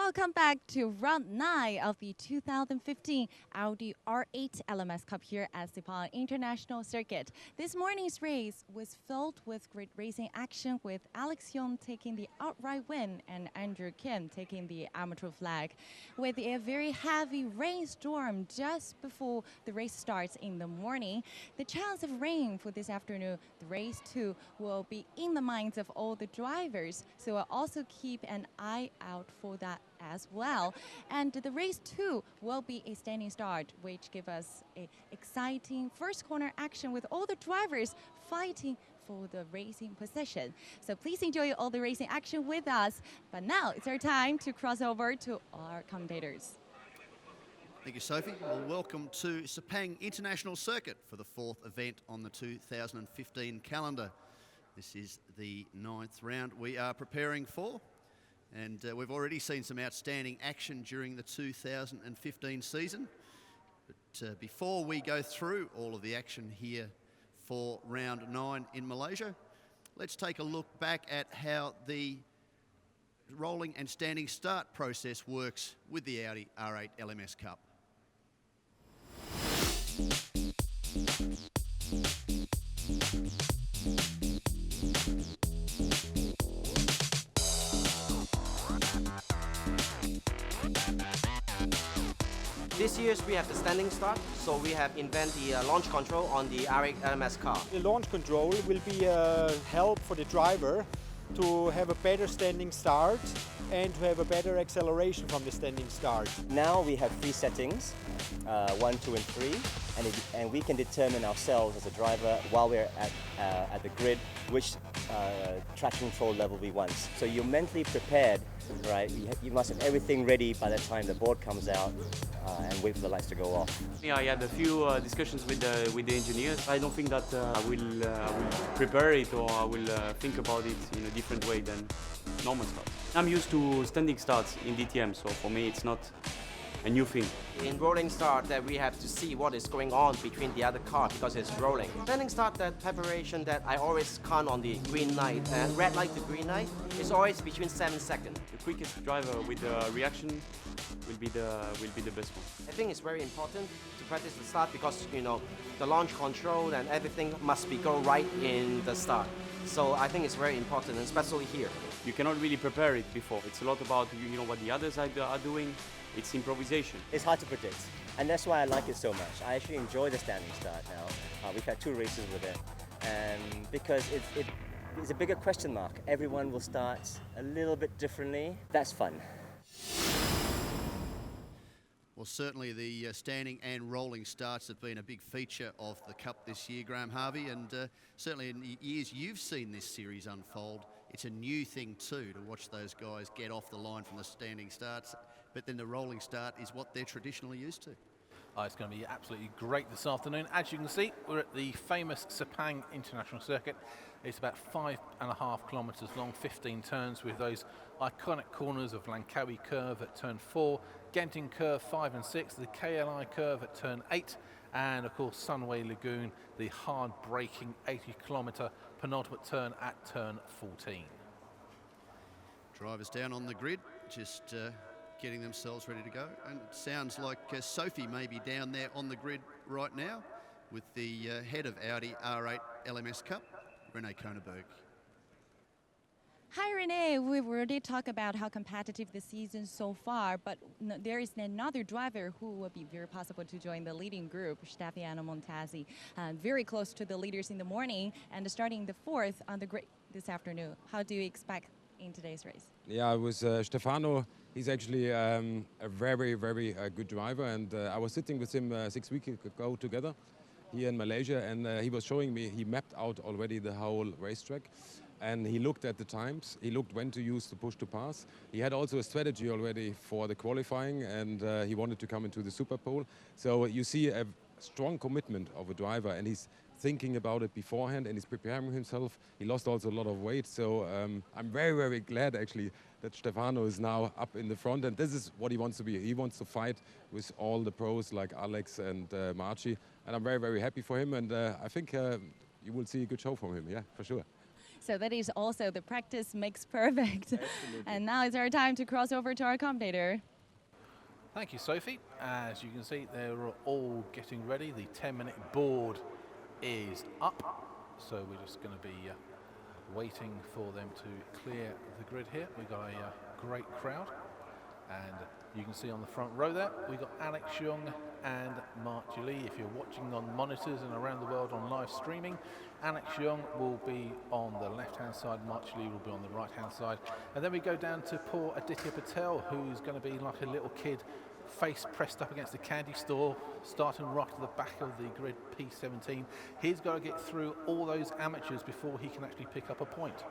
Welcome back to round 9 of the 2015 Audi R8 LMS Cup here at Sepang International Circuit. This morning's race was filled with great racing action, with Alex Young taking the outright win and Andrew Kim taking the amateur flag. With a very heavy rainstorm just before the race starts in the morning, the chance of rain for this afternoon, the race 2, will be in the minds of all the drivers. So we'll also keep an eye out for that as well. And the race 2 will be a standing start, which give us a exciting first corner action with all the drivers fighting for the racing position. So please enjoy all the racing action with us. But now it's our time to cross over to our commentators. Thank you, Sophie. Well, welcome to Sepang International Circuit for the 4th event on the 2015 calendar. This is the 9th round we are preparing for. And we've already seen some outstanding action during the 2015 season. But before we go through all of the action here for round 9 in Malaysia, let's take a look back at how the rolling and standing start process works with the Audi R8 LMS Cup. This year we have the standing start, so we have invented the launch control on the R8 LMS car. The launch control will be a help for the driver to have a better standing start and to have a better acceleration from the standing start. Now we have 3 settings, 1, 2 and 3, and we can determine ourselves as a driver while we're at the grid which traction control level we want. So you're mentally prepared, right? You must have everything ready by the time the board comes out and wait for the lights to go off. Yeah, I had a few discussions with the engineers. I don't think that I will prepare it or I will think about it in a different way than normal starts. I'm used to standing starts in DTM, so for me it's not a new thing. In rolling start, that we have to see what is going on between the other car because it's rolling. Standing start, that preparation that I always count on the green light and red light to green light is always between 7 seconds. The quickest driver with the reaction will be the best one. I think it's very important to practice the start because the launch control and everything must be go right in the start. So I think it's very important, especially here. You cannot really prepare it before. It's a lot about what the others are doing. It's improvisation. It's hard to predict, and that's why I like it so much. I actually enjoy the standing start now. We've had 2 races with it, and because it's a bigger question mark. Everyone will start a little bit differently. That's fun. Well, certainly the standing and rolling starts have been a big feature of the Cup this year, Graham Harvey, and certainly in the years you've seen this series unfold, it's a new thing too to watch those guys get off the line from the standing starts, but then the rolling start is what they're traditionally used to. Oh, it's going to be absolutely great this afternoon. As you can see, we're at the famous Sepang International Circuit. It's about 5.5 kilometres long, 15 turns with those iconic corners of Langkawi Curve at turn 4, Genting Curve 5 and 6, the KLI Curve at turn 8, and of course Sunway Lagoon, the hard braking 80-kilometre penultimate turn at turn 14. Drivers down on the grid, just getting themselves ready to go, and it sounds like Sophie may be down there on the grid right now with the head of Audi R8 LMS Cup, Renee Koneberg. Hi Renee, we've already talked about how competitive the season so far, but there is another driver who will be very possible to join the leading group, Stefano Montazzi, very close to the leaders in the morning and starting the 4th on the grid this afternoon. How do you expect in today's race? Yeah, it was Stefano. He's actually a very, very good driver, and I was sitting with him 6 weeks ago together here in Malaysia, and he was showing me, he mapped out already the whole racetrack, and he looked at the times, he looked when to use the push to pass. He had also a strategy already for the qualifying, and he wanted to come into the Super Pole. So you see a strong commitment of a driver, and he's thinking about it beforehand and he's preparing himself. He lost also a lot of weight, so I'm very, very glad actually that Stefano is now up in the front, and this is what he wants to be. He wants to fight with all the pros like Alex and Marci, and I'm very, very happy for him, and I think you will see a good show from him, yeah, for sure. So that is also the practice makes perfect. And now it's our time to cross over to our commentator. Thank you, Sophie. As you can see, they're all getting ready. The 10-minute board is up. So we're just going to be waiting for them to clear the grid here. We've got a great crowd. And you can see on the front row there, we've got Alex Young and Mark Lee. If you're watching on monitors and around the world on live streaming, Alex Young will be on the left-hand side, Mark Lee will be on the right-hand side. And then we go down to poor Aditya Patel, who's going to be like a little kid, face pressed up against the candy store, starting right at the back of the grid, P17. He's got to get through all those amateurs before he can actually pick up a point.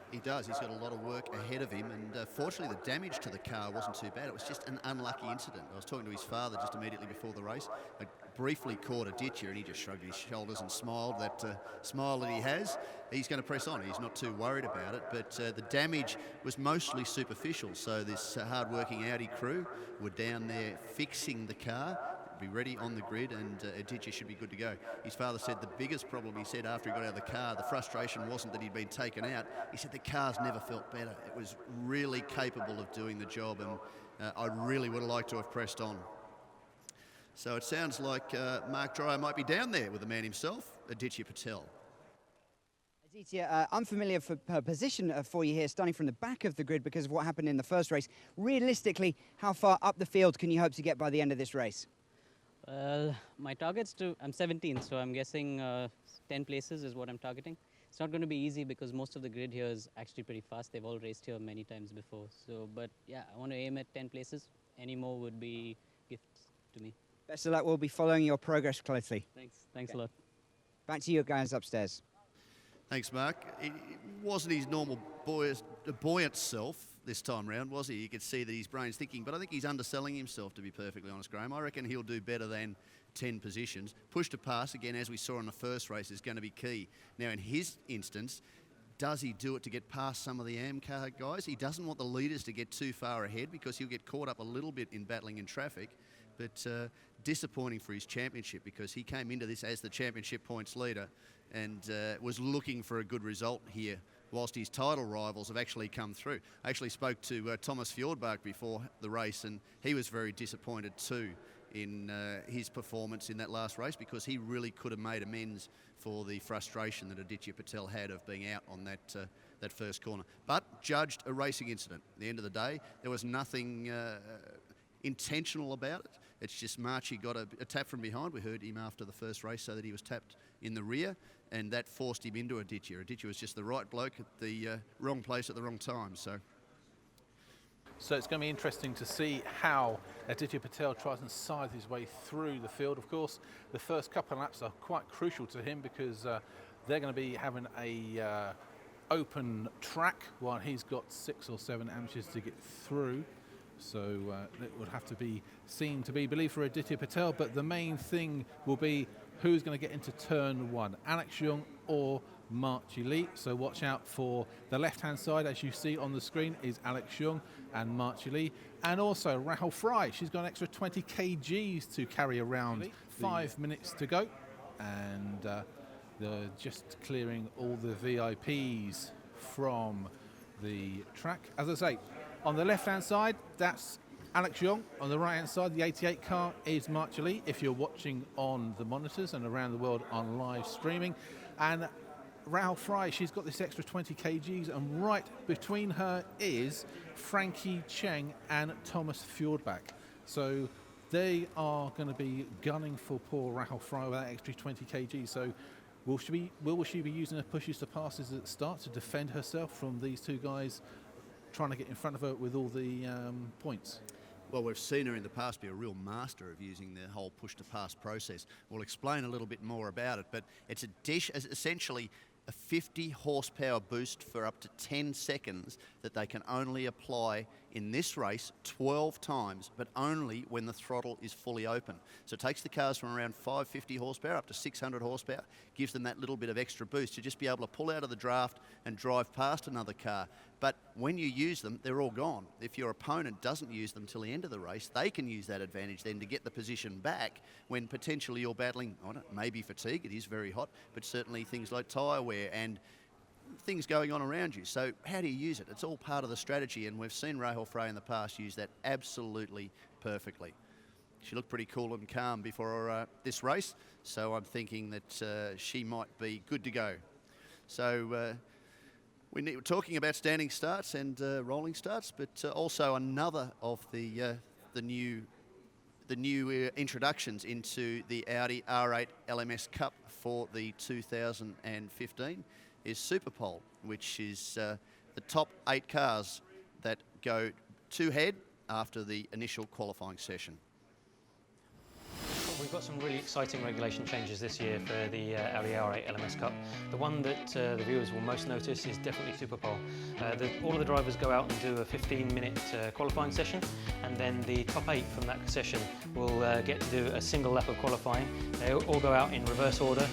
He does. He's got a lot of work ahead of him, and fortunately the damage to the car wasn't too bad. It was just an unlucky incident. I was talking to his father just immediately before the race. I briefly caught Aditya and he just shrugged his shoulders and smiled. That smile that he has, he's going to press on. He's not too worried about it, but the damage was mostly superficial. So this hard-working Audi crew were down there fixing the car, be ready on the grid, and Aditya should be good to go. His father said the biggest problem, he said after he got out of the car, the frustration wasn't that he'd been taken out. He said the car's never felt better. It was really capable of doing the job, and I really would have liked to have pressed on. So it sounds like Mark Dreyer might be down there with the man himself, Aditya Patel. Aditya, unfamiliar position for you here, starting from the back of the grid because of what happened in the first race. Realistically, how far up the field can you hope to get by the end of this race? My target's I'm 17th, so I'm guessing 10 places is what I'm targeting. It's not going to be easy because most of the grid here is actually pretty fast. They've all raced here many times before. So, but yeah, I want to aim at 10 places. Any more would be gifts to me. Best of luck. We'll be following your progress closely. Thanks a lot. Back to you guys upstairs. Thanks, Mark. It wasn't his normal buoyant self this time round, was he? You could see that his brain's thinking, but I think he's underselling himself, to be perfectly honest, Graham. I reckon he'll do better than 10 positions. Push to pass, again, as we saw in the first race, is going to be key. Now, in his instance, does he do it to get past some of the AmCar guys? He doesn't want the leaders to get too far ahead because he'll get caught up a little bit in battling in traffic, but disappointing for his championship because he came into this as the championship points leader and was looking for a good result here, whilst his title rivals have actually come through. I actually spoke to Thomas Fjordbach before the race, and he was very disappointed too in his performance in that last race because he really could have made amends for the frustration that Aditya Patel had of being out on that first corner. But judged a racing incident. At the end of the day, there was nothing intentional about it. It's just Marchie got a tap from behind. We heard him after the first race so that he was tapped in the rear, and that forced him into Aditya. Aditya was just the right bloke at the wrong place at the wrong time. So it's going to be interesting to see how Aditya Patel tries and scythe his way through the field. Of course, the first couple of laps are quite crucial to him because they're going to be having a open track while he's got 6 or 7 amateurs to get through. So it would have to be seen to be believed for Aditya Patel, but the main thing will be who's going to get into turn 1, Alex Young or Mark Lee. So watch out for the left-hand side, as you see on the screen, is Alex Young and Mark Lee. And also Rahul Fry, she's got an extra 20 kgs to carry around. 5 minutes to go. And they're just clearing all the VIPs from the track. As I say, on the left-hand side, that's Alex Young. On the right-hand side, the 88 car is Mark Lee, if you're watching on the monitors and around the world on live streaming. And Rahul Fry, she's got this extra 20 kgs, and right between her is Frankie Cheng and Thomas Fjordbach. So they are going to be gunning for poor Rahul Fry with that extra 20 kg. So will she be using her pushes to passes at the start to defend herself from these two guys trying to get in front of her with all the points? Well, we've seen her in the past be a real master of using the whole push-to-pass process. We'll explain a little bit more about it, but it's essentially a 50 horsepower boost for up to 10 seconds that they can only apply in this race 12 times, but only when the throttle is fully open. So it takes the cars from around 550 horsepower up to 600 horsepower, gives them that little bit of extra boost to just be able to pull out of the draft and drive past another car. But when you use them, they're all gone. If your opponent doesn't use them till the end of the race, they can use that advantage then to get the position back when potentially you're battling, maybe fatigue, it is very hot, but certainly things like tyre wear and things going on around you. So how do you use it? It's all part of the strategy, and we've seen Rahul Frey in the past use that absolutely perfectly. She looked pretty cool and calm before this race, so I'm thinking that she might be good to go. So we're talking about standing starts and rolling starts, but also another of the new introductions into the Audi R8 LMS Cup for the 2015 is Superpole, which is the top 8 cars that go to head after the initial qualifying session. We've got some really exciting regulation changes this year for the Audi R8 LMS Cup. The one that the viewers will most notice is definitely Superpole. All of the drivers go out and do a 15-minute qualifying session, and then the top 8 from that session will get to do a single lap of qualifying. They all go out in reverse order,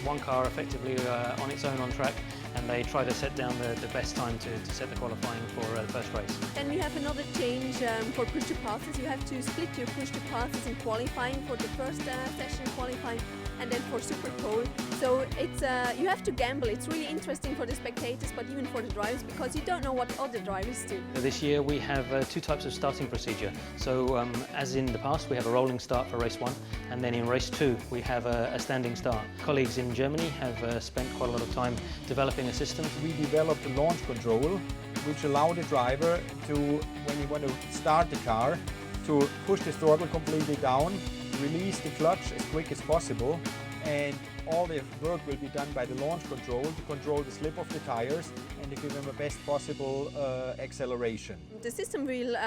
one car effectively on its own on track, and they try to set down the best time to set the qualifying for the first race. And we have another change for push to passes. You have to split your push to passes in qualifying for the first session qualifying, and then for Superpole. So it's you have to gamble. It's really interesting for the spectators, but even for the drivers, because you don't know what other drivers do. This year we have 2 types of starting procedure. So as in the past, we have a rolling start for race 1, and then in race 2 we have a standing start. Colleagues in Germany have spent quite a lot of time developing a system. We developed a launch control which allow the driver to, when you want to start the car, to push the throttle completely down, release the clutch as quick as possible, and all the work will be done by the launch control to control the slip of the tires and to give them the best possible acceleration. The system will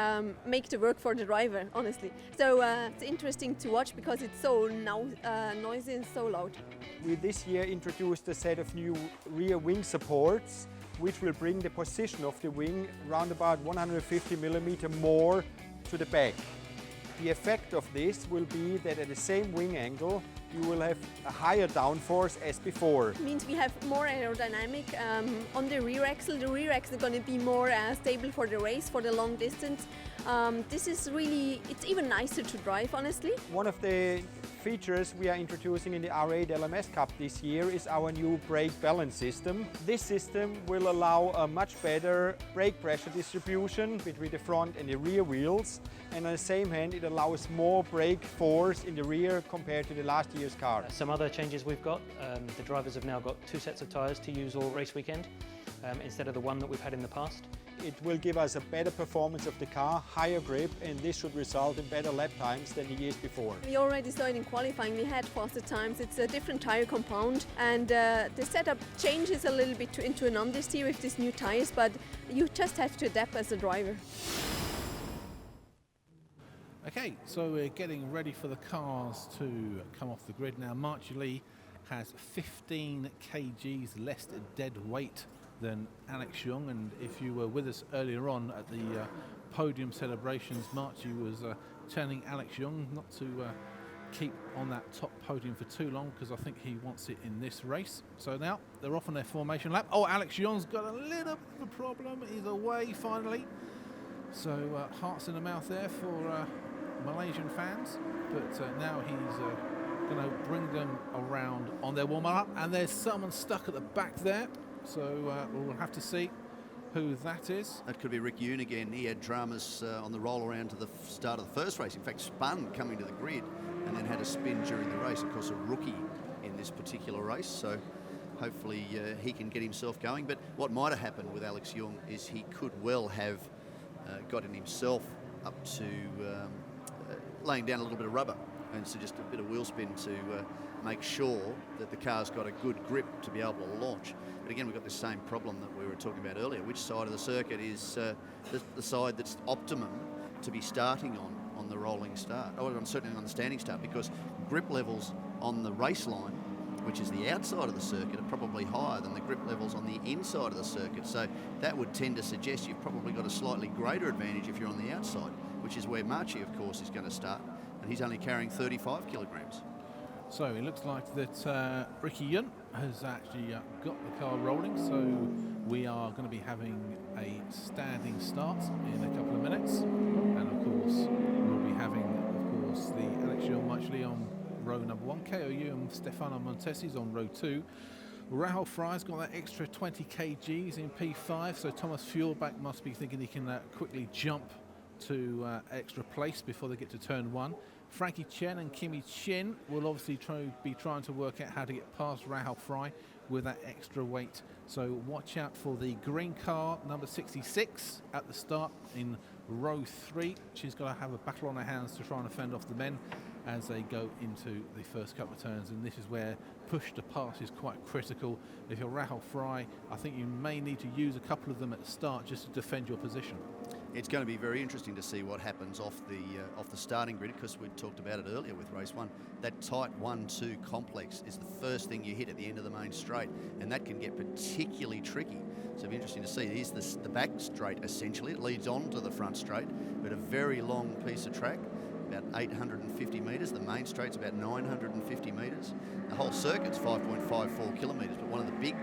make the work for the driver, honestly. So it's interesting to watch because it's so noisy and so loud. We this year introduced a set of new rear wing supports which will bring the position of the wing around about 150 millimeter more to the back. The effect of this will be that at the same wing angle you will have a higher downforce as before. It means we have more aerodynamic on the rear axle. The rear axle is going to be more stable for the race, for the long distance. This is really, it's even nicer to drive, honestly. One of the features we are introducing in the R8 LMS Cup this year is our new brake balance system. This system will allow a much better brake pressure distribution between the front and the rear wheels, and on the same hand it allows more brake force in the rear compared to the last year's car. Some other changes we've got, the drivers have now got 2 sets of tyres to use all race weekend instead of the one that we've had in the past. It will give us a better performance of the car, higher grip, and this should result in better lap times than the years before. We already saw it in qualifying, we had faster times. It's a different tyre compound, and the setup changes a little bit into an understeer with these new tyres, but you just have to adapt as a driver. Okay, so we're getting ready for the cars to come off the grid now. Marchie Lee has 15 kgs less dead weight than Alex Young, and if you were with us earlier on at the podium celebrations, Marchie was telling Alex Young not to keep on that top podium for too long because I think he wants it in this race. So now they're off on their formation lap. Oh, Alex Young's got a little bit of a problem. He's away finally. So hearts in the mouth there for Malaysian fans, but now he's going to bring them around on their warm-up, and there's someone stuck at the back there. So we'll have to see who that is. That could be Rick Yoon again. He had dramas on the roll around to the start of the first race. In fact, spun coming to the grid and then had a spin during the race. Of course, a rookie in this particular race. So hopefully he can get himself going. But what might have happened with Alex Young is he could well have gotten himself up to laying down a little bit of rubber. And so just a bit of wheel spin to make sure that the car's got a good grip to be able to launch. But again, we've got the same problem that we were talking about earlier. Which side of the circuit is the side that's optimum to be starting on the rolling start, or certainly on the standing start, because grip levels on the race line, which is the outside of the circuit, are probably higher than the grip levels on the inside of the circuit. So that would tend to suggest you've probably got a slightly greater advantage if you're on the outside, which is where Marchie, of course, is going to start. And he's only carrying 35 kilograms. So it looks like that Ricky Yun has actually got the car rolling. So we are going to be having a standing start in a couple of minutes. And of course, we'll be having, of course, the Alex Young Marchie on row number 1, KOU and Stefano Montesi's on row 2. Rahul Fry's got that extra 20 kgs in P5, so Thomas Fjordback must be thinking he can quickly jump to extra place before they get to turn 1. Frankie Chen and Kimi Chin will obviously be trying to work out how to get past Rahul Fry with that extra weight. So watch out for the green car, number 66, at the start in row 3. She's got to have a battle on her hands to try and fend off the men as they go into the first couple of turns, and this is where push to pass is quite critical. If you're Rahul Fry, I think you may need to use a couple of them at the start just to defend your position. It's going to be very interesting to see what happens off the starting grid, because we talked about it earlier with race 1. That tight 1-2 complex is the first thing you hit at the end of the main straight, and that can get particularly tricky. So it'll be interesting to see. Here's the back straight essentially. It leads on to the front straight, but a very long piece of track, about 850 metres. The main straight's about 950 metres. The whole circuit's 5.54 kilometres, but one of the big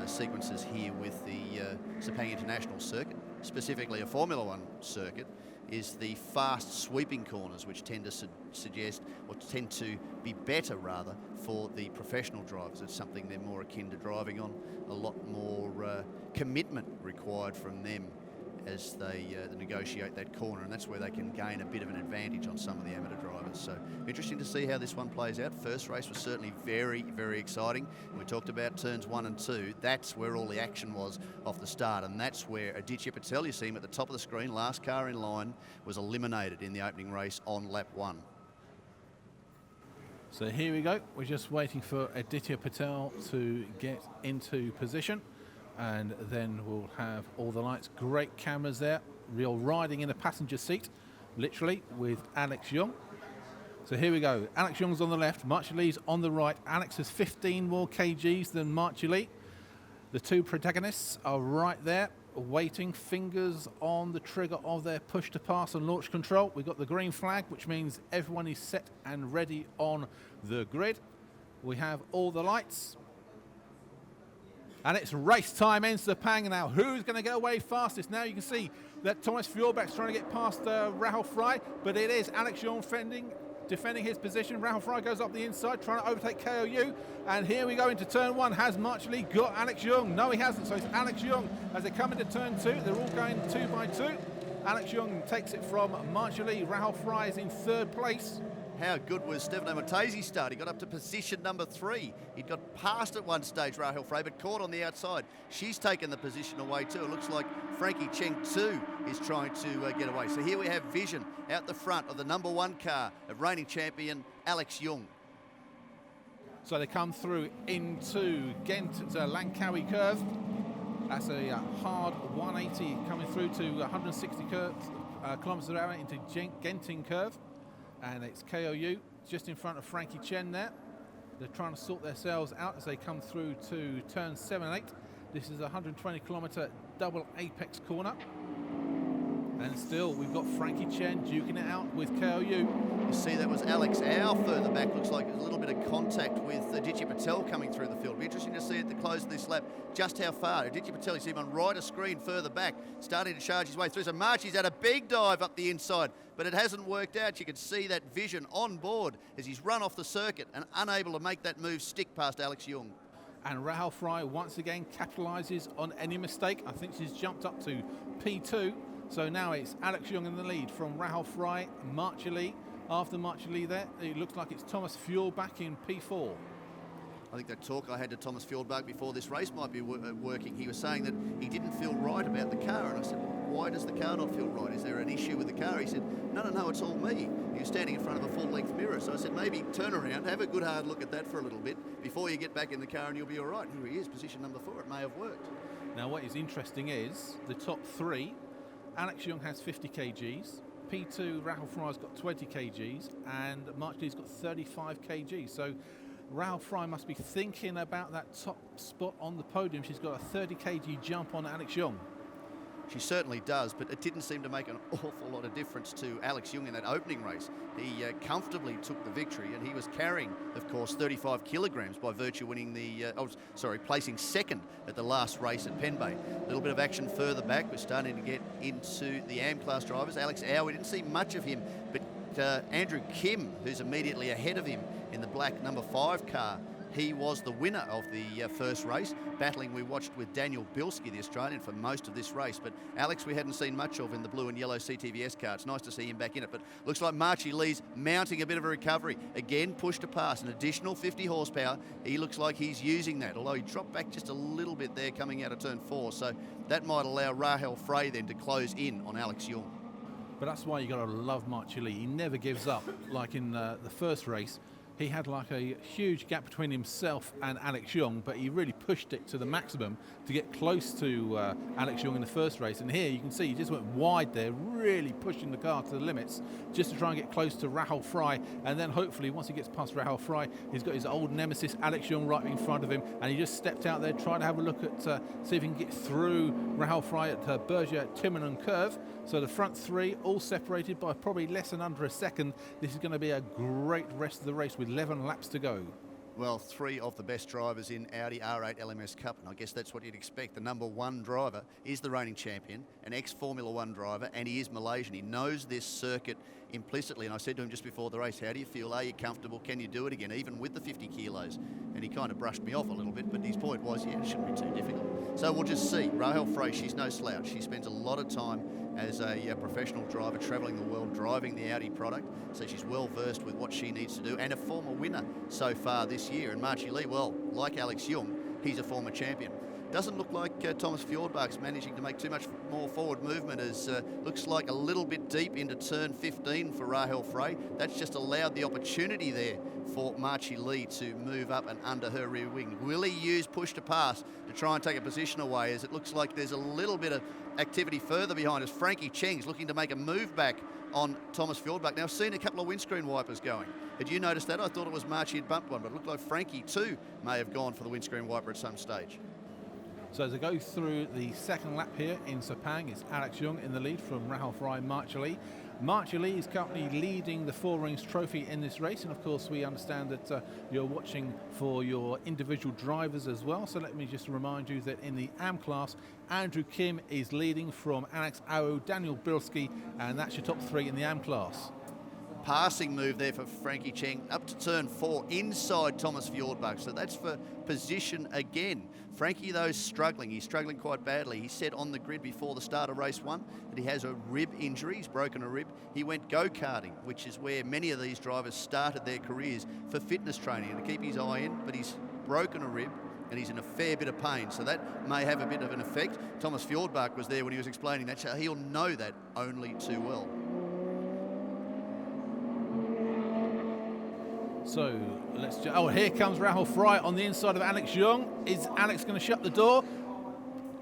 sequences here with the Sepang International Circuit, specifically a Formula One circuit, is the fast sweeping corners, which tend to suggest, or tend to be better rather, for the professional drivers. It's something they're more akin to driving on, a lot more commitment required from them as they negotiate that corner, and that's where they can gain a bit of an advantage on some of the amateur drivers. So interesting to see how this one plays out. First race was certainly very, very exciting. We talked about turns 1 and 2. That's where all the action was off the start, and that's where Aditya Patel, you see him at the top of the screen, last car in line, was eliminated in the opening race on lap 1. So here we go. We're just waiting for Aditya Patel to get into position, and then we'll have all the lights. Great cameras there. Real riding in the passenger seat, literally, with Alex Young. So here we go. Alex Young's on the left, Marchelee's on the right. Alex has 15 more kgs than Marchelee. The two protagonists are right there, waiting, fingers on the trigger of their push to pass and launch control. We've got the green flag, which means everyone is set and ready on the grid. We have all the lights. And it's race time in Sepang now. Who's going to get away fastest? Now you can see that Thomas Fjordback's trying to get past Rahul Fry, but it is Alex Young defending his position. Rahul Fry goes up the inside, trying to overtake KOU. And here we go into turn 1. Has Marchelee got Alex Young? No, he hasn't. So it's Alex Young as they come into turn 2. They're all going 2 by 2. Alex Young takes it from Marchelee. Rahul Fry is in 3rd place. How good was Stefano Mattese's start? He got up to position number 3. He'd got past at one stage Rahul Fry, but caught on the outside. She's taken the position away too. It looks like Frankie Cheng too is trying to get away. So here we have vision out the front of the number 1 car of reigning champion Alex Young. So they come through into Langkawi curve. That's a hard 180 coming through to 160 kilometres an hour into Genting curve. And it's KOU just in front of Frankie Chen there. They're trying to sort themselves out as they come through to turn 7 and 8. This is a 120 kilometre double apex corner. And still, we've got Frankie Chen duking it out with KOU. You see that was Alex Au further back. Looks like there's a little bit of contact with Aditya Patel coming through the field. It'll be interesting to see at the close of this lap just how far. Aditya Patel, you see him on right of screen further back, starting to charge his way through. So Marchie's had a big dive up the inside, but it hasn't worked out. You can see that vision on board as he's run off the circuit and unable to make that move stick past Alex Young. And Rahul Fry once again capitalises on any mistake. I think she's jumped up to P2. So now it's Alex Young in the lead from Rahul Fry, Marchelee. After Marchelee there, it looks like it's Thomas Fjordback in P4. I think that talk I had to Thomas Fjordback before this race might be working. He was saying that he didn't feel right about the car, and I said, why does the car not feel right? Is there an issue with the car? He said, no, it's all me. He was standing in front of a full-length mirror, so I said, maybe turn around, have a good hard look at that for a little bit before you get back in the car and you'll be all right. Here he is, position number 4. It may have worked. Now what is interesting is the top 3. Alex Young has 50 kgs, P2 Rahul Fry's got 20 kgs, and Marchelee's got 35 kgs. So Rahul Fry must be thinking about that top spot on the podium. She's got a 30 kg jump on Alex Young. She certainly does, but it didn't seem to make an awful lot of difference to Alex Young in that opening race. He comfortably took the victory, and he was carrying, of course, 35 kilograms by virtue winning placing second at the last race at Penbay. A little bit of action further back. We're starting to get into the AM class drivers. Alex Au, we didn't see much of him, but Andrew Kim, who's immediately ahead of him in the black number 5 car, He was the winner of the first race, battling, we watched with Daniel Bilski, the Australian, for most of this race. But Alex, we hadn't seen much of in the blue and yellow CTVS car. It's nice to see him back in it. But looks like Marchie Lee's mounting a bit of a recovery. Again, push to pass, an additional 50 horsepower. He looks like he's using that, although he dropped back just a little bit there coming out of turn 4. So that might allow Rahel Frey then to close in on Alex Young. But that's why you got to love Marchie Lee. He never gives up. Like in the first race, he had like a huge gap between himself and Alex Young, but he really pushed it to the maximum to get close to Alex Young in the first race. And here you can see he just went wide there, really pushing the car to the limits just to try and get close to Rahel Frey. And then hopefully once he gets past Rahel Frey, he's got his old nemesis Alex Young right in front of him, and he just stepped out there trying to have a look at see if he can get through Rahel Frey at Berger, Timon and Curve. So the front three all separated by probably less than under a second. This is going to be a great rest of the race with 11 laps to go. Well, 3 of the best drivers in Audi R8 LMS Cup, and I guess that's what you'd expect. The number 1 driver is the reigning champion, an ex-Formula 1 driver, and he is Malaysian. He knows this circuit implicitly, and I said to him just before the race, how do you feel? Are you comfortable? Can you do it again, even with the 50 kilos? And he kind of brushed me off a little bit, but his point was, yeah, it shouldn't be too difficult. So we'll just see. Rahel Frey, she's no slouch. She spends a lot of time as a professional driver travelling the world, driving the Audi product, so she's well versed with what she needs to do, and a former winner so far this year. And Marchie Lee, well, like Alex Young, he's a former champion. Doesn't look like Thomas Fjordbach's managing to make too much more forward movement, as looks like a little bit deep into turn 15 for Rahel Frey. That's just allowed the opportunity there for Marchie Lee to move up and under her rear wing. Will he use push to pass to try and take a position away, as it looks like there's a little bit of activity further behind us? Frankie Cheng's looking to make a move back on Thomas Fjordbach. Now, I've seen a couple of windscreen wipers going. Had you noticed that? I thought it was Marchie had bumped one, but it looked like Frankie too may have gone for the windscreen wiper at some stage. So as I go through the second lap here in Sepang, it's Alex Young in the lead from Rahel Frey and Marchie Lee. Marchie Lee is currently leading the Four Rings Trophy in this race, and of course we understand that you're watching for your individual drivers as well. So let me just remind you that in the AM class, Andrew Kim is leading from Alex Ao, Daniel Bilski, and that's your top 3 in the AM class. Passing move there for Frankie Cheng up to turn 4 inside Thomas Fjordbach, so that's for position again. Frankie, though, is struggling. He's struggling quite badly. He said on the grid before the start of race 1 that he has a rib injury. He's broken a rib. He went go-karting, which is where many of these drivers started their careers for fitness training and to keep his eye in, but he's broken a rib and he's in a fair bit of pain, so that may have a bit of an effect. Thomas Fjordbach was there when he was explaining that, so he'll know that only too well. So here comes Rahel Frey on the inside of Alex Young. Is Alex going to shut the door?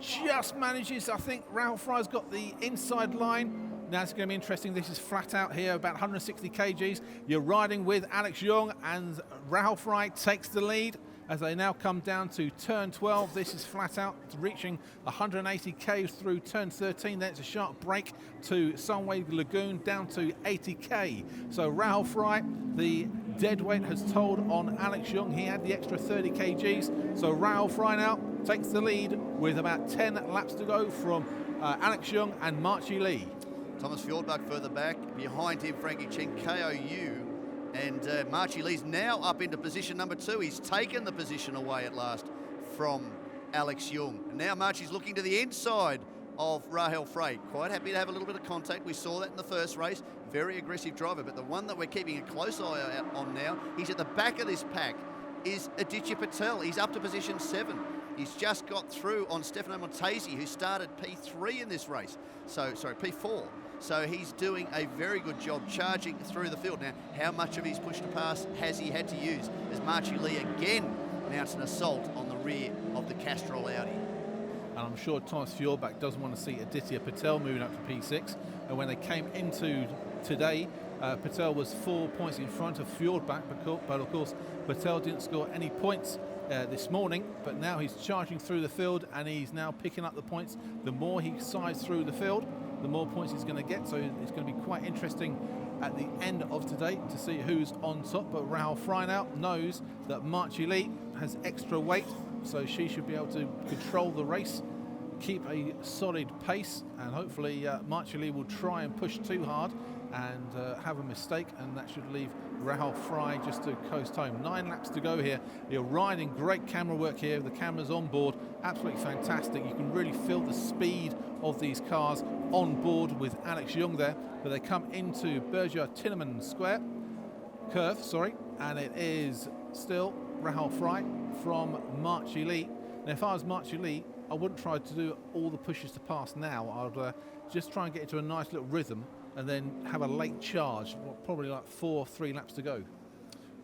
Just manages. I think Rahel Frey's got the inside line. Now it's going to be interesting. This is flat out here, about 160 kgs. You're riding with Alex Young, and Rahel Frey takes the lead as they now come down to turn 12. This is flat out, reaching 180 k's through turn 13. Then it's a sharp break to Sunway Lagoon down to 80k. So Rahel Frey, the dead weight has told on Alex Young. He had the extra 30 kgs. So Rahel Frey now takes the lead with about 10 laps to go from Alex Young and Marchie Lee. Thomas Fjordbach further back. Behind him, Frankie Cheng, KOU. And Marchie Lee's now up into position number 2. He's taken the position away at last from Alex Young. And now Marchie's looking to the inside of Rahel Frey. Quite happy to have a little bit of contact. We saw that in the first race. Very aggressive driver. But the one that we're keeping a close eye out on now, he's at the back of this pack, is Aditya Patel. He's up to position 7. He's just got through on Stefano Montesi, who started P3 in this race. P4. So he's doing a very good job charging through the field. Now, how much of his push to pass has he had to use as Marchie Lee again mounts an assault on the rear of the Castrol Audi? And I'm sure Thomas Fjordbach doesn't want to see Aditya Patel moving up to P6. And when they came into today, Patel was 4 points in front of Fjordbach, but of course Patel didn't score any points this morning, but now he's charging through the field and he's now picking up the points. The more he sides through the field, the more points he's going to get, so it's going to be quite interesting at the end of today to see who's on top. But Rahel Frey now knows that Marchie Lee has extra weight, so she should be able to control the race, keep a solid pace, and hopefully Marchie Lee will try and push too hard and have a mistake, and that should leave Rahul Fry just to coast home. 9 laps to go here. You're riding great camera work here. The cameras on board, absolutely fantastic. You can really feel the speed of these cars on board with Alex Young there. But they come into Berger-Tinneman Square curve, and it is still Rahul Fry from Marchi Lee. Now, if I was Marchi Lee, I wouldn't try to do all the pushes to pass now. I'd just try and get into a nice little rhythm and then have a late charge, probably like 4 or 3 laps to go.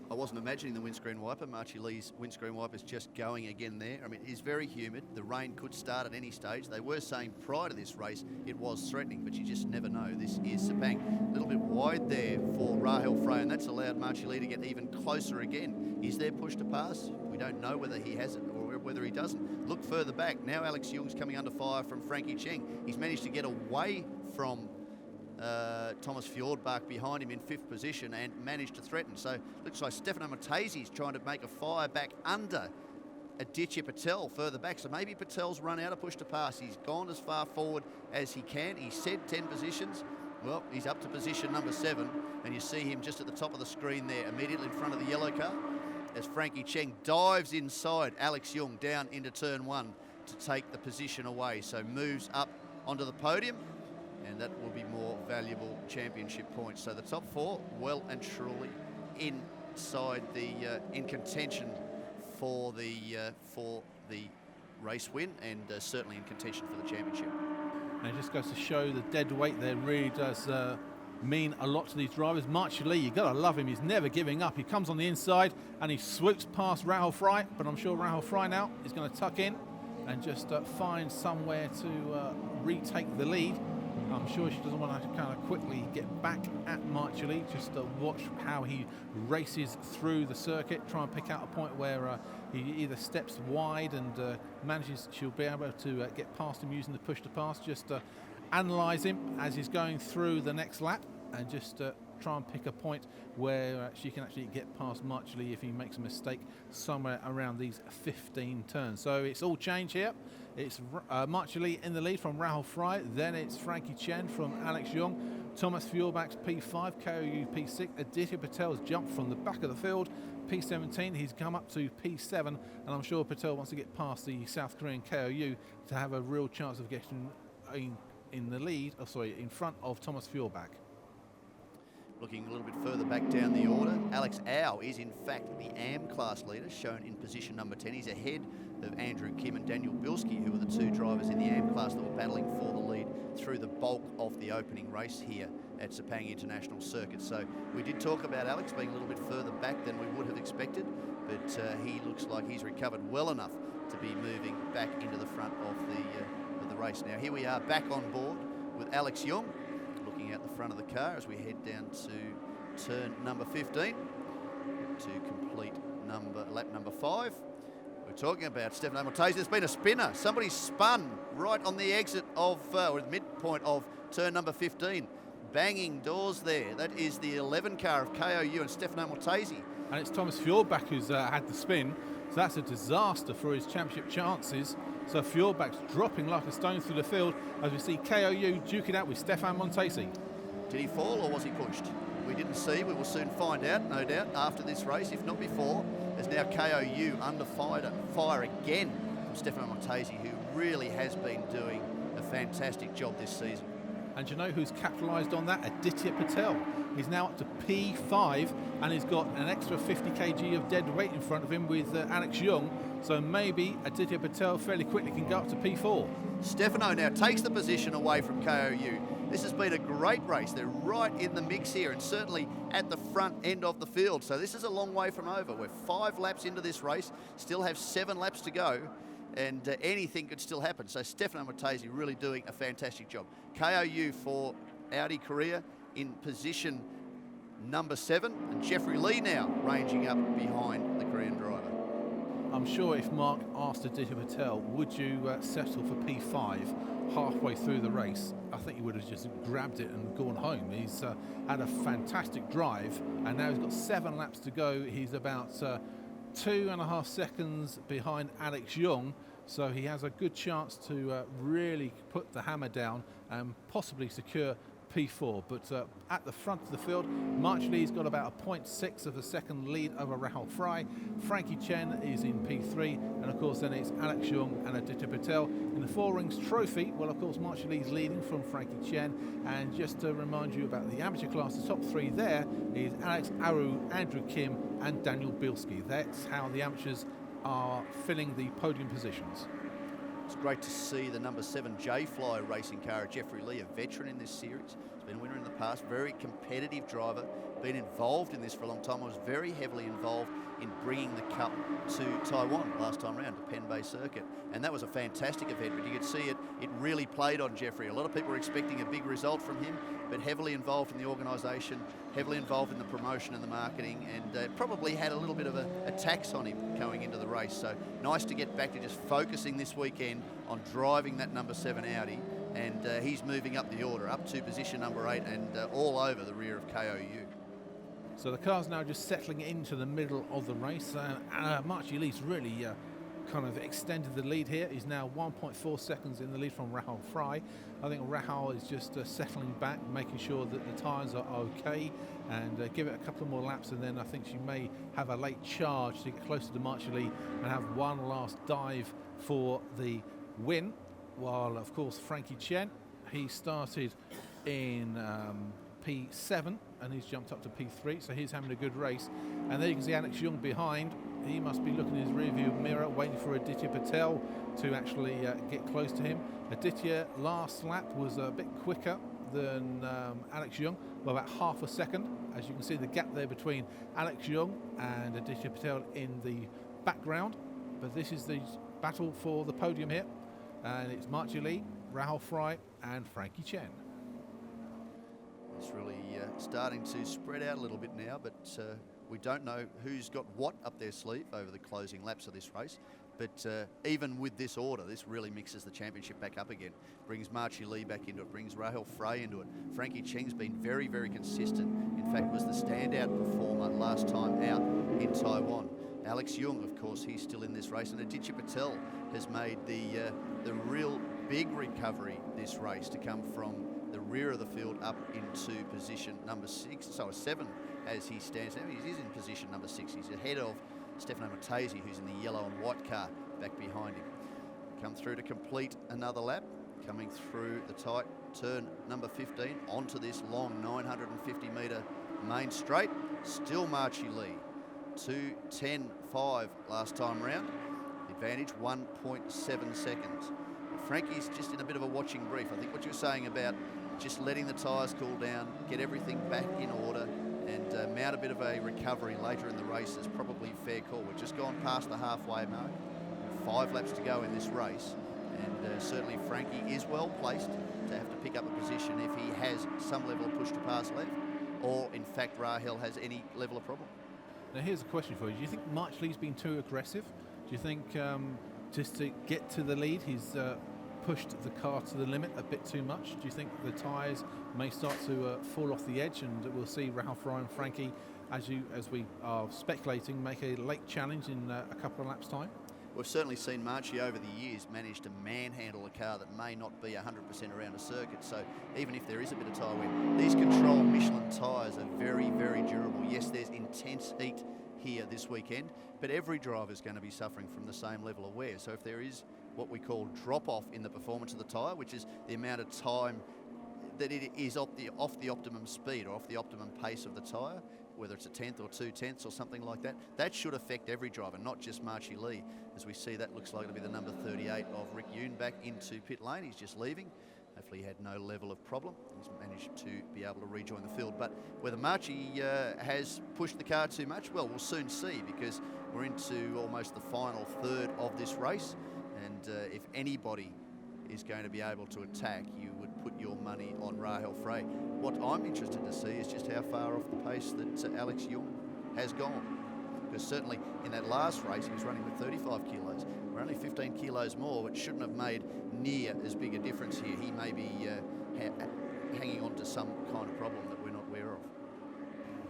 I wasn't imagining the windscreen wiper. Marchi Lee's windscreen wiper is just going again there. I mean, it is very humid. The rain could start at any stage. They were saying prior to this race it was threatening, but you just never know. This is Sepang. A little bit wide there for Rahul Fry, and that's allowed Marchi Lee to get even closer again. Is there push to pass? We don't know whether he has it or whether he doesn't. Look further back. Now Alex Young's coming under fire from Frankie Cheng. He's managed to get away from Thomas Fjordbach behind him in 5th position and managed to threaten. So looks like Stefano Matesi's trying to make a fire back under Aditya Patel further back. So maybe Patel's run out of push to pass. He's gone as far forward as he can. He said 10 positions. Well, he's up to position number 7, and you see him just at the top of the screen there, immediately in front of the yellow car, as Frankie Cheng dives inside Alex Young down into turn 1 to take the position away. So moves up onto the podium, and that will be more valuable championship points. So the top 4 well and truly inside the in contention for the race win, and certainly in contention for the championship. And it just goes to show the dead weight there really does mean a lot to these drivers. Marchi Lee, you've got to love him. He's never giving up. He comes on the inside and he swoops past Rahul Fry, but I'm sure Rahul Fry now is going to tuck in and just find somewhere to retake the lead. I'm sure she doesn't want to kind of quickly get back at Marchi Lee, just watch how he races through the circuit, try and pick out a point where he either steps wide and manages, she'll be able to get past him using the push to pass, just analyse him as he's going through the next lap, and just try and pick a point where she can actually get past Marchi Lee if he makes a mistake somewhere around these 15 turns. So it's all change here. It's Marchi Lee in the lead from Rahul Fry, then it's Frankie Chen from Alex Young, Thomas Fjordbach's P5, KOU P6, Aditya Patel's jumped from the back of the field, P17, he's come up to P7, and I'm sure Patel wants to get past the South Korean KOU to have a real chance of getting in the lead, in front of Thomas Fjordbach. Looking a little bit further back down the order, Alex Au is in fact the AM class leader, shown in position number 10. He's ahead of Andrew Kim and Daniel Bilski, who were the 2 drivers in the AM class that were battling for the lead through the bulk of the opening race here at Sepang International Circuit. So we did talk about Alex being a little bit further back than we would have expected, but he looks like he's recovered well enough to be moving back into the front of the race. Now here we are back on board with Alex Young, looking out the front of the car as we head down to turn number 15 to complete lap number 5. We're talking about Stefano Matesi. There's been a spinner. Somebody spun right on the exit of, or the midpoint of turn number 15. Banging doors there. That is the 11 car of KOU and Stefano Matesi. And it's Thomas Fjordbach who's had the spin. So that's a disaster for his championship chances. So Fjordbach's dropping like a stone through the field as we see KOU duke it out with Stefan Montesi. Did he fall or was he pushed? We didn't see. We will soon find out, no doubt, after this race, if not before. There's now KOU under fire again from Stefano Montesi, who really has been doing a fantastic job this season. And you know who's capitalised on that? Aditya Patel. He's now up to P5 and he's got an extra 50 kg of dead weight in front of him with Alex Young. So maybe Aditya Patel fairly quickly can go up to P4. Stefano now takes the position away from KOU. This has been a great race. They're right in the mix here and certainly at the front end of the field. So this is a long way from over. We're 5 laps into this race, still have 7 laps to go, and anything could still happen. So Stefano Matesi really doing a fantastic job. KOU for Audi Korea in position number 7, and Jeffrey Lee now ranging up behind the Korean driver. I'm sure if Mark asked Aditya Patel, would you settle for P5 halfway through the race, I think he would have just grabbed it and gone home. He's had a fantastic drive, and now he's got 7 laps to go. He's about 2.5 seconds behind Alex Young, so he has a good chance to really put the hammer down and possibly secure P4, but at the front of the field, March Lee's got about a 0.6 of a second lead over Rahul Fry. Frankie Chen is in P3, and of course then it's Alex Young and Aditya Patel. In the Four Rings Trophy, well, of course March Lee's leading from Frankie Chen, and just to remind you about the amateur class, the top three there is Alex Aru, Andrew Kim and Daniel Bilski. That's how the amateurs are filling the podium positions. It's great to see the number 7 J-Fly racing car, Jeffrey Lee, a veteran in this series. He's been a winner in the past, very competitive driver, been involved in this for a long time. I was very heavily involved in bringing the Cup to Taiwan last time round, the Penn Bay Circuit. And that was a fantastic event, but you could see it really played on Jeffrey. A lot of people were expecting a big result from him, but heavily involved in the organisation, heavily involved in the promotion and the marketing, and probably had a little bit of a tax on him going into the race. So nice to get back to just focusing this weekend on driving that number 7 Audi, and he's moving up the order, up to position number 8 and all over the rear of KOU. So the car's now just settling into the middle of the race, and Marchie Lee's really kind of extended the lead here. He's now 1.4 seconds in the lead from Rahul Fry. I think Rahul is just settling back, making sure that the tyres are okay, and give it a couple of more laps, and then I think she may have a late charge to get closer to Marchie Lee and have one last dive for the win. While of course Frankie Chen, he started in P7 and he's jumped up to P3, so he's having a good race. And there you can see Alex Young behind. He must be looking in his rearview mirror, waiting for Aditya Patel to actually get close to him. Aditya last lap was a bit quicker than Alex Young, by about half a second. As you can see, the gap there between Alex Young and Aditya Patel in the background. But this is the battle for the podium here, and it's Marchie Lee, Rahul Fry and Frankie Chen. It's really starting to spread out a little bit now, but we don't know who's got what up their sleeve over the closing laps of this race. But even with this order, this really mixes the championship back up again. Brings Marchie Lee back into it, brings Rahul Fray into it. Frankie Cheng's been very, very consistent. In fact, was the standout performer last time out in Taiwan. Alex Young, of course, he's still in this race, and Aditya Patel has made the real big recovery this race to come from the rear of the field up into position number 6, so a 7 as he stands now. He is in position number 6. He's ahead of Stefano Matesi, who's in the yellow and white car back behind him. Come through to complete another lap, coming through the tight turn number 15 onto this long 950 metre main straight. Still Marchie Lee, 2:10.5 last time round. The advantage 1.7 seconds. Frankie's just in a bit of a watching brief. I think what you're saying about just letting the tyres cool down, get everything back in order, and mount a bit of a recovery later in the race is probably a fair call. We've just gone past the halfway mark. 5 laps to go in this race, and certainly Frankie is well placed to have to pick up a position if he has some level of push to pass left, or in fact Rahul has any level of problem. Now here's a question for you. Do you think March Lee's been too aggressive? Do you think just to get to the lead he's pushed the car to the limit a bit too much? Do you think the tyres may start to fall off the edge, and we'll see Rahul Fry and Frankie, as we are speculating, make a late challenge in a couple of laps' time? We've certainly seen Marchie over the years manage to manhandle a car that may not be 100% around a circuit. So even if there is a bit of tyre wear, these Control Michelin tyres are very, very durable. Yes, there's intense heat here this weekend, but every driver is going to be suffering from the same level of wear. So if there is what we call drop-off in the performance of the tyre, which is the amount of time that it is off the optimum speed or off the optimum pace of the tyre, whether it's a 10th or 2/10ths or something like that, that should affect every driver, not just Marchie Lee. As we see, that looks like to be the number 38 of Rick Yoon back into pit lane. He's just leaving. Hopefully he had no level of problem. He's managed to be able to rejoin the field. But whether Marchie has pushed the car too much, well, we'll soon see, because we're into almost the final third of this race. And if anybody is going to be able to attack, you would put your money on Rahul Fray. What I'm interested to see is just how far off the pace that Alex Young has gone. Because certainly in that last race he was running with 35 kilos. We're only 15 kilos more, which shouldn't have made near as big a difference here. He may be hanging on to some kind of problem that we're not aware of.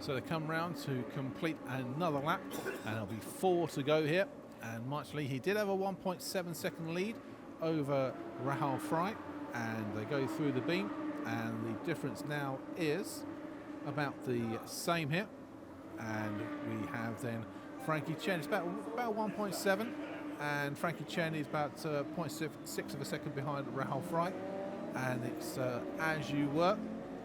So they come round to complete another lap, and there'll be 4 to go here. And March Lee, he did have a 1.7 second lead over Rahul Fry, and they go through the beam, and the difference now is about the same here. And we have then Frankie Chen. It's about 1.7, and Frankie Chen is about 0.6 of a second behind Rahul Fry. And it's as you were,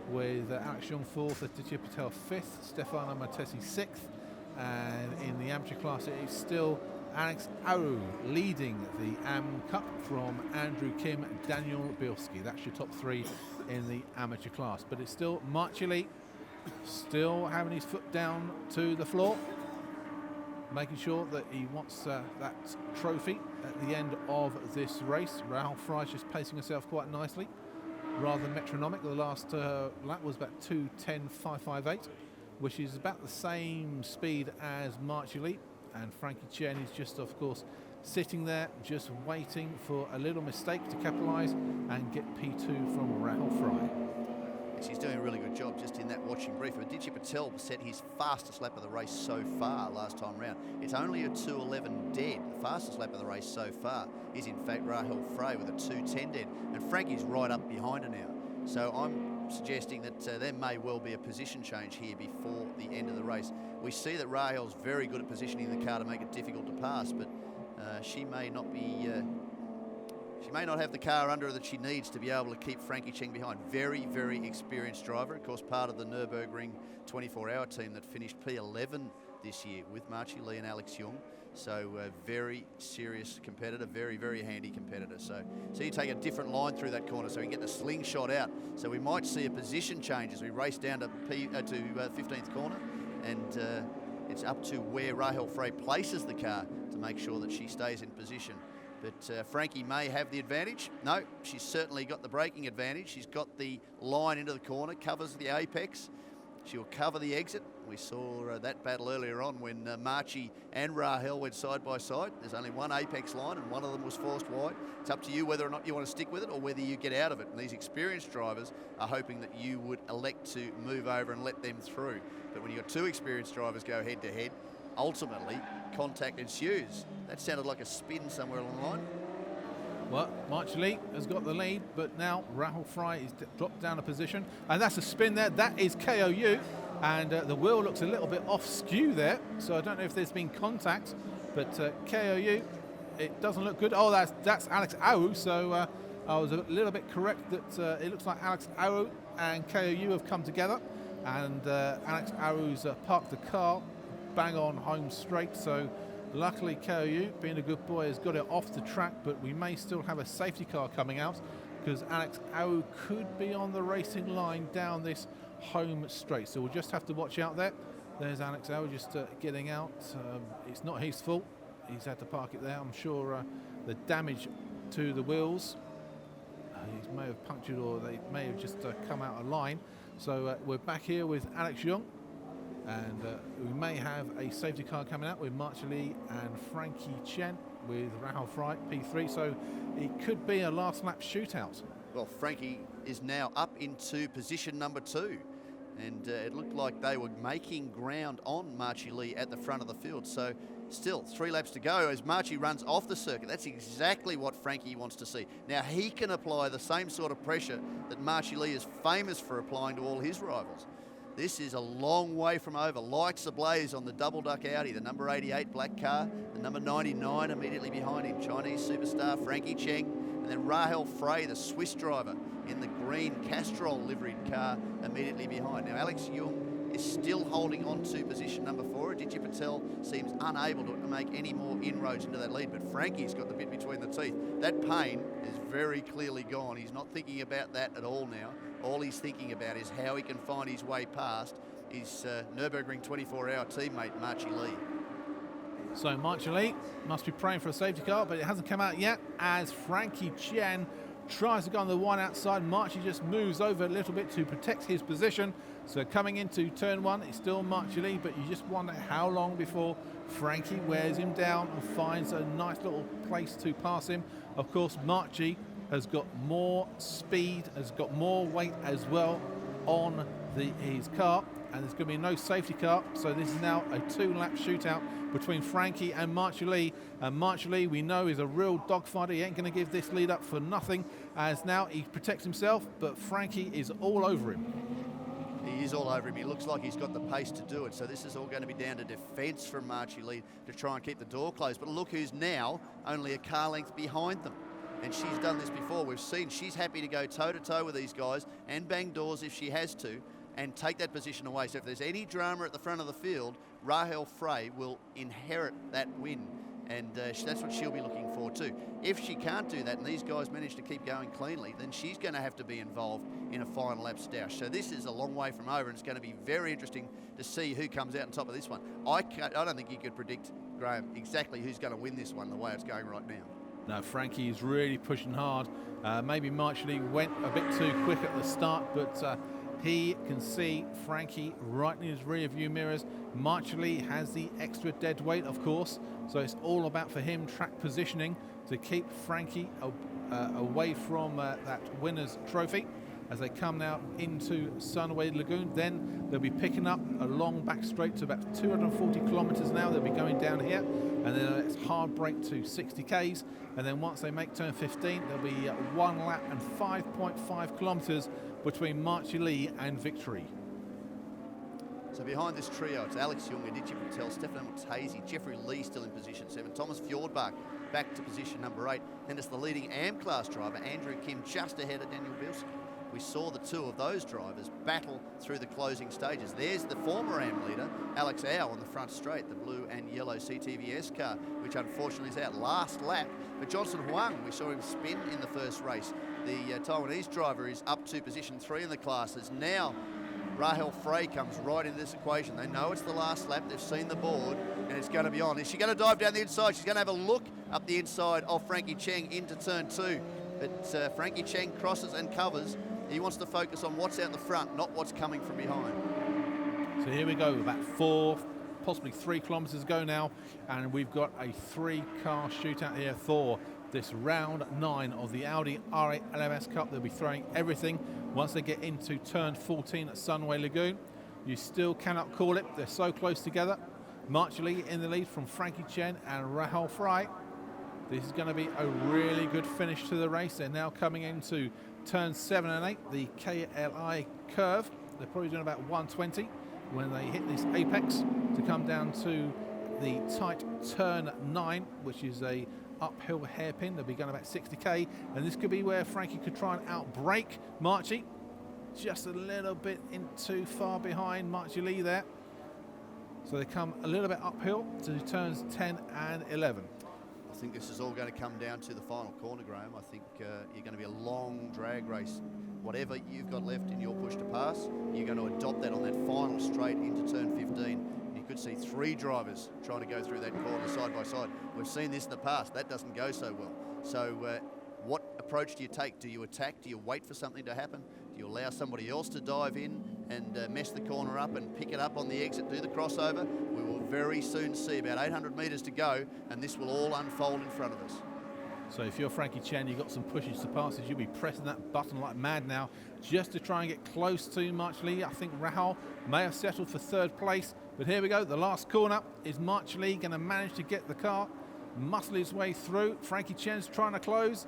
with Alex Young 4th, Aditya Patel 5th, Stefano Matesi 6th, and in the amateur class it is still Alex Aru leading the Am Cup from Andrew Kim, Daniel Bielski. That's your top 3 in the amateur class. But it's still Marchili, still having his foot down to the floor, making sure that he wants that trophy at the end of this race. Rahul Fry just pacing herself quite nicely, rather metronomic. The last lap was about 2:10.558, which is about the same speed as Marchili. And Frankie Chen is just, of course, sitting there, just waiting for a little mistake to capitalise and get P2 from Rahul Fry. She's doing a really good job just in that watching brief. Aditya Patel set his fastest lap of the race so far last time round. It's only a 2:11 dead. The fastest lap of the race so far is in fact Rahul Fry with a 2:10 dead. And Frankie's right up behind her now. So I'm suggesting that there may well be a position change here before the end of the race. We see that Rahul's very good at positioning the car to make it difficult to pass, but she may not be... She may not have the car under her that she needs to be able to keep Frankie Chen behind. Very, very experienced driver. Of course, part of the Nürburgring 24-hour team that finished P11 this year with Marchie Lee and Alex Young. So very serious competitor, very, very handy competitor. So you take a different line through that corner so we can get the slingshot out. So we might see a position change as we race down to 15th corner. And it's up to where Rahul Fry places the car to make sure that she stays in position. But Frankie may have the advantage. No, she's certainly got the braking advantage. She's got the line into the corner, covers the apex. She'll cover the exit. We saw that battle earlier on when Marchie and Rahul went side by side. There's only one apex line and one of them was forced wide. It's up to you whether or not you want to stick with it or whether you get out of it. And these experienced drivers are hoping that you would elect to move over and let them through. But when you've got 2 experienced drivers go head to head, ultimately contact ensues. That sounded like a spin somewhere along the line. Well, Marchili has got the lead, but now Rahul Fry is dropped down a position, and that's a spin there. That is KOU, and the wheel looks a little bit off skew there, so I don't know if there's been contact, but KOU, it doesn't look good. Oh, that's Alex Aru, so I was a little bit correct that it looks like Alex Aru and KOU have come together, and Alex Aru's parked the car bang on home straight, so luckily KOU, being a good boy, has got it off the track, but we may still have a safety car coming out because Alex Aru could be on the racing line down this home straight, so we'll just have to watch out there. There's Alex Aru just getting out. It's not his fault, he's had to park it there. I'm sure the damage to the wheels, he may have punctured or they may have just come out of line. So we're back here with Alex Young, and we may have a safety car coming out with Marchili and Frankie Chen with Rahul Fry, P3, so it could be a last lap shootout. Well, Frankie is now up into position number 2, and it looked like they were making ground on Marchie Lee at the front of the field. So still 3 laps to go as Marchie runs off the circuit. That's exactly what Frankie wants to see. Now he can apply the same sort of pressure that Marchie Lee is famous for applying to all his rivals. This is a long way from over. Lights ablaze on the double duck Audi, the number 88 black car, the number 99 immediately behind him, Chinese superstar Frankie Chen, and then Rahul Fry, the Swiss driver, in the green Castrol liveried car immediately behind. Now Alex Young is still holding on to position number 4. Aditya Patel seems unable to make any more inroads into that lead, but Frankie's got the bit between the teeth. That pain is very clearly gone. He's not thinking about that at all now. All he's thinking about is how he can find his way past his Nürburgring 24-hour teammate, Marchie Lee. So Marchie Lee must be praying for a safety car, but it hasn't come out yet as Frankie Chen tries to go on the one outside. Marchie just moves over a little bit to protect his position. So coming into turn 1, it's still Marchie Lee, but you just wonder how long before Frankie wears him down and finds a nice little place to pass him. Of course, Marchie has got more speed, has got more weight as well on his car, and there's going to be no safety car, so this is now a 2-lap shootout between Frankie and Marchie Lee. And Marchie Lee, we know, is a real dogfighter. He ain't going to give this lead up for nothing, as now he protects himself, but Frankie is all over him. He is all over him. He looks like he's got the pace to do it. So this is all going to be down to defence from Marchie Lee to try and keep the door closed. But look who's now only a car length behind them. And she's done this before. We've seen she's happy to go toe-to-toe with these guys and bang doors if she has to and take that position away. So if there's any drama at the front of the field, Rahel Frey will inherit that win. And that's what she'll be looking for too. If she can't do that and these guys manage to keep going cleanly, then she's going to have to be involved in a final lap stoush. So this is a long way from over, and it's going to be very interesting to see who comes out on top of this one. I don't think you could predict, Graham, exactly who's going to win this one the way it's going right now. No, Frankie is really pushing hard. Maybe Marchie Lee went a bit too quick at the start, but he can see Frankie right in his rear view mirrors. Marchie Lee has the extra dead weight, of course, so it's all about for him track positioning to keep Frankie away from that winner's trophy. As they come now into Sunway Lagoon, then they'll be picking up a long back straight to about 240 kilometres an hour. They'll be going down here, and then it's hard brake to 60 k's, and then once they make turn 15, there'll be 1 lap and 5.5 kilometres between Marchie Lee and victory. So behind this trio, it's Alex Young, Aditya Patel, Stefano Mutesi, Jeffrey Lee still in position 7, Thomas Fjordbach back to position number 8. Then it's the leading AM class driver, Andrew Kim, just ahead of Daniel Bilski. We saw the two of those drivers battle through the closing stages. There's the former AM leader, Alex Au, on the front straight, the blue and yellow CTVS car, which unfortunately is out last lap. But Johnson Huang, we saw him spin in the first race. The Taiwanese driver is up to position 3 in the classes. Now Rahel Frey comes right into this equation. They know it's the last lap, they've seen the board, and it's going to be on. Is she going to dive down the inside? She's going to have a look up the inside of Frankie Cheng into turn 2. But Frankie Cheng crosses and covers. He wants to focus on what's out the front, not what's coming from behind. So here we go, about 4, possibly 3 kilometres to go now, and we've got a 3-car shootout here for this round 9 of the Audi R8 LMS Cup. They'll be throwing everything once they get into turn 14 at Sunway Lagoon. You still cannot call it, they're so close together. Marchie Lee in the lead from Frankie Chen and Rahel Frey. This is going to be a really good finish to the race. They're now coming into turn 7 and 8, the KLI curve. They're probably doing about 120 when they hit this apex to come down to the tight turn 9, which is a uphill hairpin. They'll be going about 60k, and this could be where Frankie could try and outbrake Marchie. Just a little bit in too far behind Marchie Lee there. So they come a little bit uphill to turns 10 and 11. I think this is all going to come down to the final corner, Graham. I think you're going to be a long drag race. Whatever you've got left in your push to pass, you're going to adopt that on that final straight into turn 15. You could see 3 drivers trying to go through that corner side by side. We've seen this in the past. That doesn't go so well. So what approach do you take? Do you attack? Do you wait for something to happen? Do you allow somebody else to dive in and mess the corner up and pick it up on the exit, do the crossover? We will very soon see, about 800 metres to go, and this will all unfold in front of us. So if you're Frankie Chen, you've got some pushes to passes, you'll be pressing that button like mad now just to try and get close to Marchie Lee. I think Rahul may have settled for 3rd place, but here we go, the last corner. Is Marchie Lee going to manage to get the car, muscle his way through? Frankie Chen's trying to close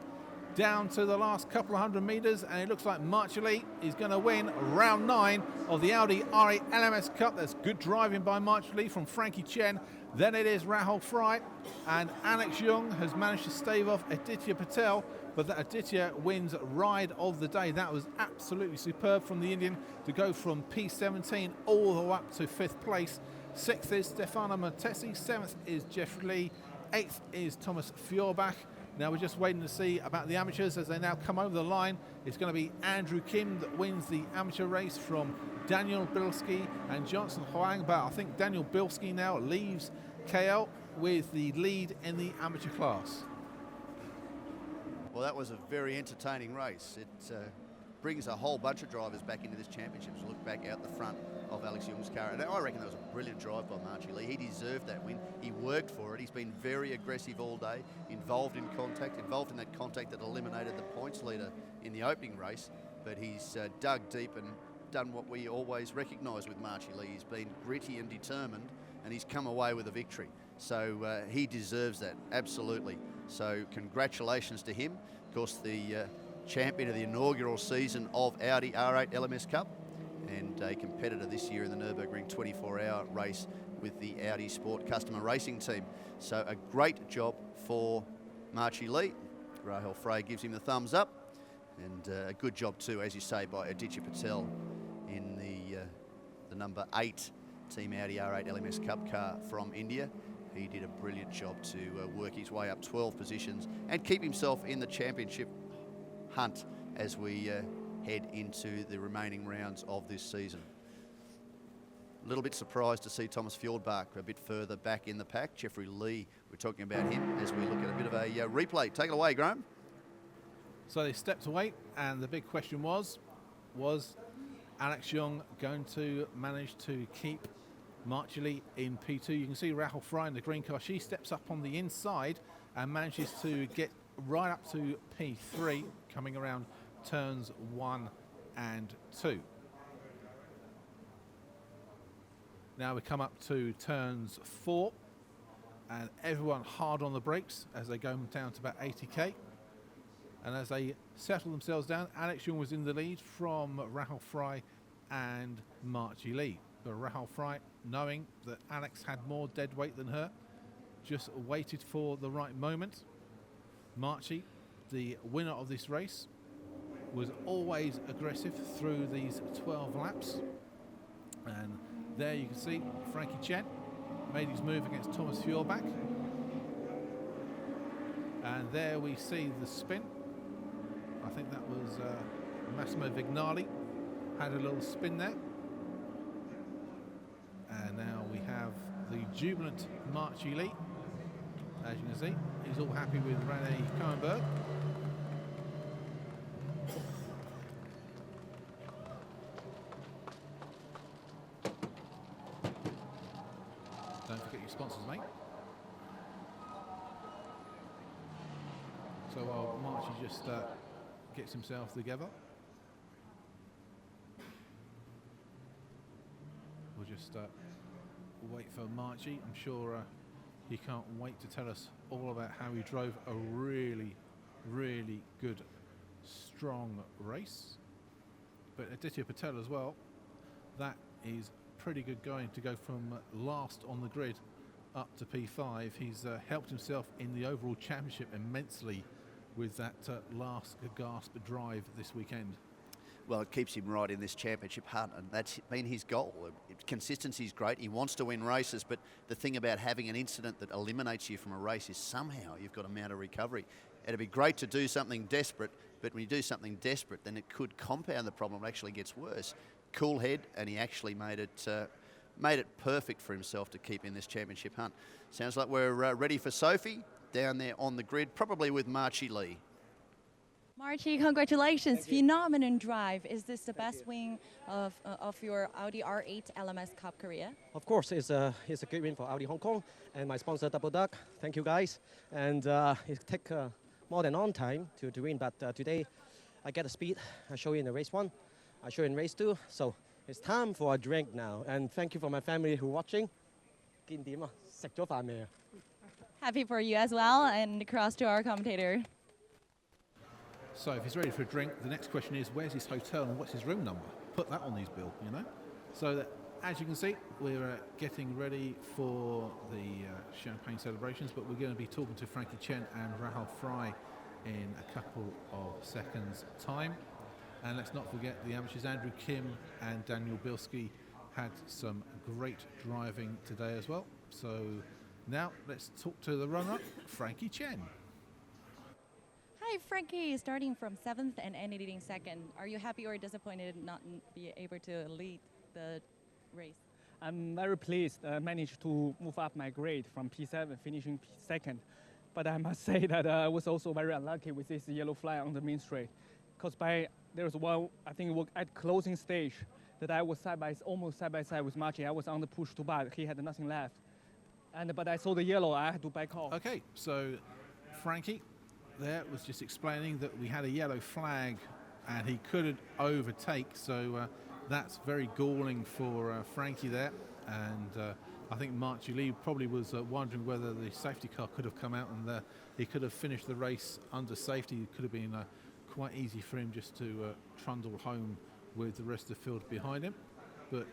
down to the last couple of 100 metres, and it looks like Marchie Lee is going to win round 9 of the Audi R8 LMS Cup. That's good driving by Marchie Lee from Frankie Chen. Then it is Rahul Frey, and Alex Young has managed to stave off Aditya Patel, but that Aditya wins ride of the day. That was absolutely superb from the Indian to go from P17 all the way up to 5th place. 6th is Stefano Montesi, 7th is Jeffrey Lee, 8th is Thomas Fjordbach. Now we're just waiting to see about the amateurs as they now come over the line. It's going to be Andrew Kim that wins the amateur race from Daniel Bilski and Johnson Huang. But I think Daniel Bilski now leaves KL with the lead in the amateur class. Well, that was a very entertaining race. It brings a whole bunch of drivers back into this championship to look back out the front of Alex Young's car. And I reckon that was a brilliant drive by Marchie Lee. He deserved that win. He worked for it. He's been very aggressive all day, involved in that contact that eliminated the points leader in the opening race. But he's dug deep and done what we always recognise with Marchie Lee. He's been gritty and determined, and he's come away with a victory. So he deserves that, absolutely. So congratulations to him. Of course, the champion of the inaugural season of Audi R8 LMS Cup, and a competitor this year in the Nürburgring 24-hour race with the Audi Sport Customer Racing Team. So a great job for Marchie Lee. Rahul Frey gives him the thumbs up, and a good job too, as you say, by Aditya Patel in the number 8 Team Audi R8 LMS Cup car from India. He did a brilliant job to work his way up 12 positions and keep himself in the championship hunt as we head into the remaining rounds of this season. A little bit surprised to see Thomas Fjordbach a bit further back in the pack. Jeffrey Lee, we're talking about him as we look at a bit of a replay. Take it away, Graham. So they stepped away, and the big question was Alex Young going to manage to keep Marchie Lee in P2? You can see Rahul Frey in the green car. She steps up on the inside and manages to get right up to P3, coming around turns 1 and 2. Now we come up to turns 4, and everyone hard on the brakes as they go down to about 80k. And as they settle themselves down, Alex Young was in the lead from Rahul Frey and Marchie Lee. But Rahul Frey, knowing that Alex had more dead weight than her, just waited for the right moment. Marchie, the winner of this race, was always aggressive through these 12 laps. And there you can see Frankie Chen made his move against Thomas Fjordbach. And there we see the spin. I think that was Massimo Vignali had a little spin there. And now we have the jubilant Marchie Lee. As you can see, he's all happy with Rene Koenberg. Don't forget your sponsors, mate. So while Marchie just gets himself together, we'll just wait for Marchie. I'm sure he can't wait to tell us all about how he drove a really, really good, strong race. But Aditya Patel as well, that is pretty good going to go from last on the grid up to P5. He's helped himself in the overall championship immensely with that last gasp drive this weekend. Well, it keeps him right in this championship hunt, and that's been his goal. Consistency is great. He wants to win races, but the thing about having an incident that eliminates you from a race is somehow you've got to mount a recovery. It'd be great to do something desperate, but when you do something desperate, then it could compound the problem. It actually gets worse. Cool head, and he actually made it perfect for himself to keep in this championship hunt. Sounds like we're ready for Sophie down there on the grid, probably with Marchie Lee. Marchie, congratulations. Phenomenal drive. Is this the best win of your Audi R8 LMS Cup career? Of course, it's a good win for Audi Hong Kong and my sponsor Double Duck. Thank you guys. And it took more than on time to win, but today I get the speed. I show you in the race 1, I show you in race 2. So it's time for a drink now. And thank you for my family who are watching. Happy for you as well, and across to our commentator. So if he's ready for a drink, the next question is, where's his hotel and what's his room number? Put that on his bill, you know. So that, as you can see, we're getting ready for the champagne celebrations, but we're going to be talking to Frankie Chen and Rahul Frey in a couple of seconds' time. And let's not forget the amateurs, Andrew Kim and Daniel Bilski, had some great driving today as well. So now let's talk to the runner-up, Frankie Chen. Hi, Frankie, starting from 7th and ending 2nd. Are you happy or disappointed not be able to lead the race? I'm very pleased I managed to move up my grade from P7, finishing P2nd. But I must say that I was also very unlucky with this yellow flag on the main straight. Because there was one, I think at closing stage, that I was almost side by side with Marchie. I was on the push to bar. He had nothing left. But I saw the yellow, I had to back off. Okay, so Frankie there was just explaining that we had a yellow flag and he couldn't overtake, so that's very galling for Frankie there, and I think Marchie Lee probably was wondering whether the safety car could have come out and he could have finished the race under safety. It could have been quite easy for him just to trundle home with the rest of the field behind him. But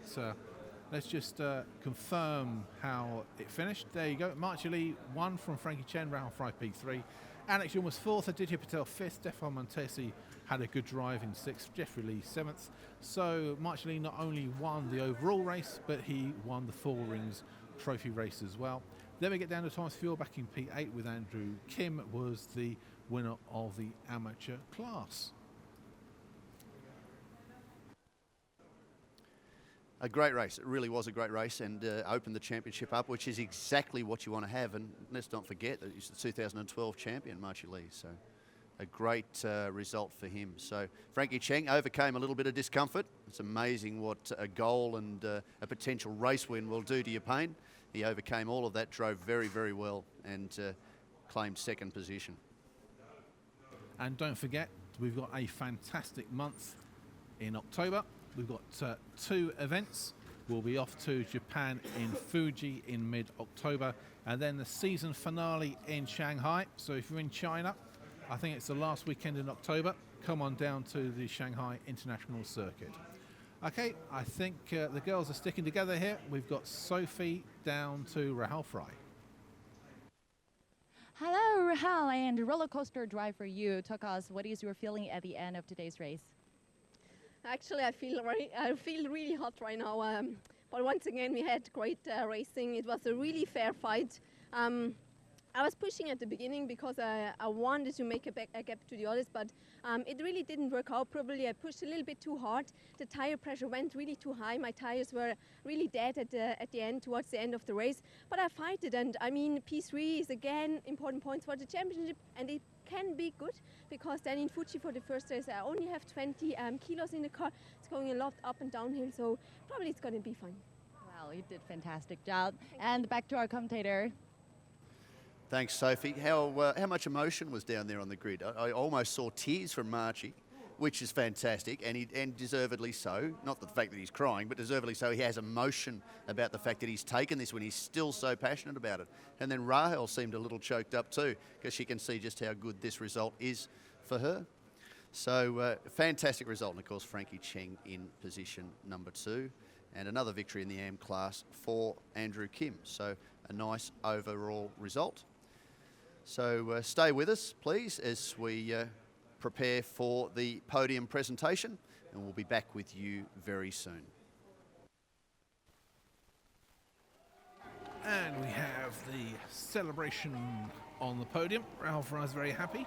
let's just confirm how it finished. There you go. Marchie Lee won from Frankie Chen, Rahul Fry P3. Alex Young was 4th, Aditya Patel 5th, Stefan Montesi had a good drive in 6th, Jeffrey Lee 7th. So Marchie Lee not only won the overall race, but he won the 4 Rings trophy race as well. Then we get down to Thomas Fuel back in P8 with Andrew Kim was the winner of the amateur class. A great race. It really was a great race, and opened the championship up, which is exactly what you want to have. And let's not forget that he's the 2012 champion, Marchie Lee. So a great result for him. So Frankie Cheng overcame a little bit of discomfort. It's amazing what a goal and a potential race win will do to your pain. He overcame all of that, drove very, very well, and claimed 2nd position. And don't forget, we've got a fantastic month in October. We've got 2 events. We'll be off to Japan in Fuji in mid-October, and then the season finale in Shanghai. So if you're in China, I think it's the last weekend in October, come on down to the Shanghai International Circuit. Okay, I think the girls are sticking together here. We've got Sophie down to Rahul Fry. Hello, Rahul, and roller coaster driver you. Talk us, what is your feeling at the end of today's race? Actually, I feel really hot right now. But once again, we had great racing. It was a really fair fight. I was pushing at the beginning because I wanted to make a gap to the others, but it really didn't work out. Probably I pushed a little bit too hard. The tire pressure went really too high. My tires were really dead at the end, towards the end of the race. But I fight it, and I mean, P3 is again important points for the championship, and it can be good because then in Fuji for the first race I only have 20 kilos in the car. It's going a lot up and downhill, so probably it's going to be fine. Well, you did fantastic job. And back to our commentator. Thanks, Sophie. How much emotion was down there on the grid? I almost saw tears from Marchie, which is fantastic, and deservedly so. Not the fact that he's crying, but deservedly so. He has emotion about the fact that he's taken this when he's still so passionate about it. And then Rahul seemed a little choked up too, because she can see just how good this result is for her. So fantastic result, and of course Frankie Cheng in position number 2, and another victory in the AM class for Andrew Kim. So a nice overall result. So stay with us, please, as we prepare for the podium presentation, and we'll be back with you very soon. And we have the celebration on the podium. Rahul Fry is very happy,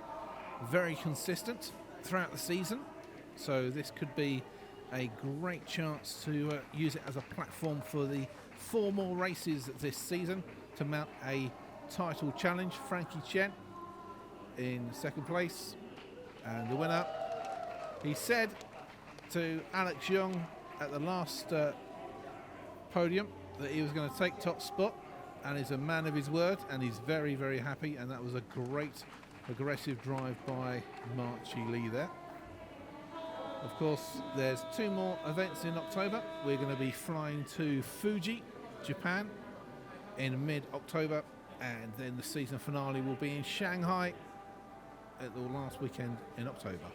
very consistent throughout the season. So this could be a great chance to use it as a platform for the 4 more races this season to mount a title challenge. Frankie Chen in 2nd place, and the winner, he said to Alex Young at the last podium that he was going to take top spot, and he's a man of his word, and he's very, very happy, and that was a great aggressive drive by Marchie Lee there. Of course, there's 2 more events in October. We're going to be flying to Fuji, Japan in mid-October, and then the season finale will be in Shanghai at the last weekend in October.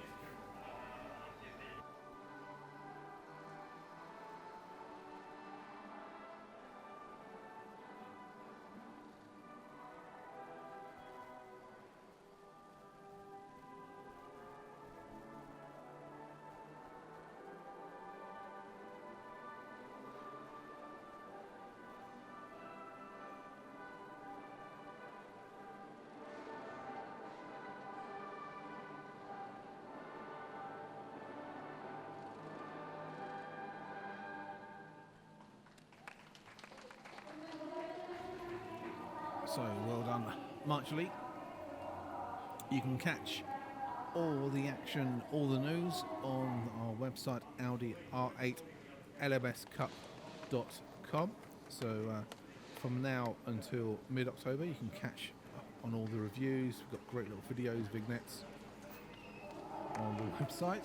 So well done, Marchie Lee. You can catch all the action, all the news on our website, Audi R8 LMScup.com. So from now until mid-October, you can catch up on all the reviews. We've got great little videos, vignettes on the website.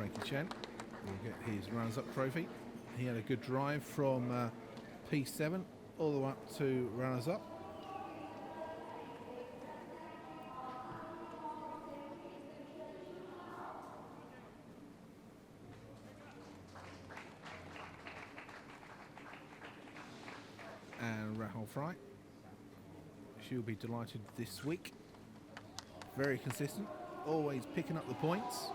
Frankie Chen will get his runners-up trophy. He had a good drive from P7 all the way up to runners-up. And Rahul Fry, she'll be delighted this week. Very consistent, always picking up the points.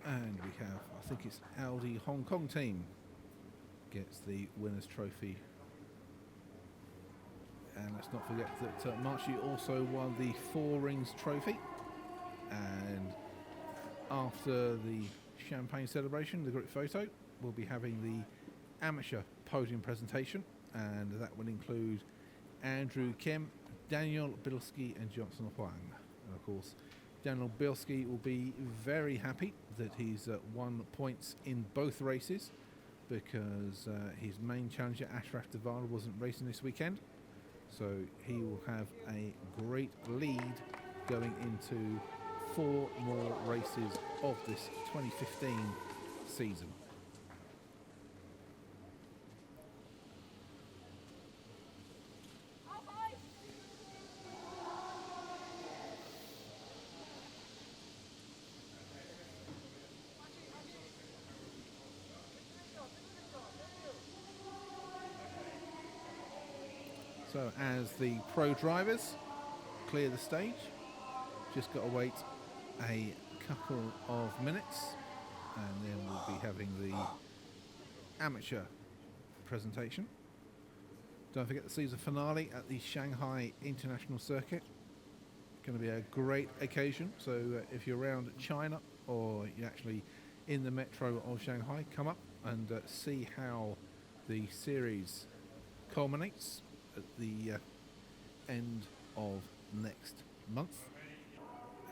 And we have, I think it's Audi Hong Kong team gets the winner's trophy. And let's not forget that Marchi also won the Four Rings trophy. And after the champagne celebration, the group photo, we'll be having the amateur podium presentation, and that will include Andrew Kim, Daniel Bilski and Johnson Huang. And of course, Daniel Bilski will be very happy that he's won points in both races, because his main challenger Ashraf Devar wasn't racing this weekend. So he will have a great lead going into 4 more races of this 2015 season. So as the pro drivers clear the stage, just got to wait a couple of minutes, and then we'll be having the amateur presentation. Don't forget to see the finale at the Shanghai International Circuit. Going to be a great occasion, so if you're around China or you're actually in the metro of Shanghai, come up and see how the series culminates at the end of next month.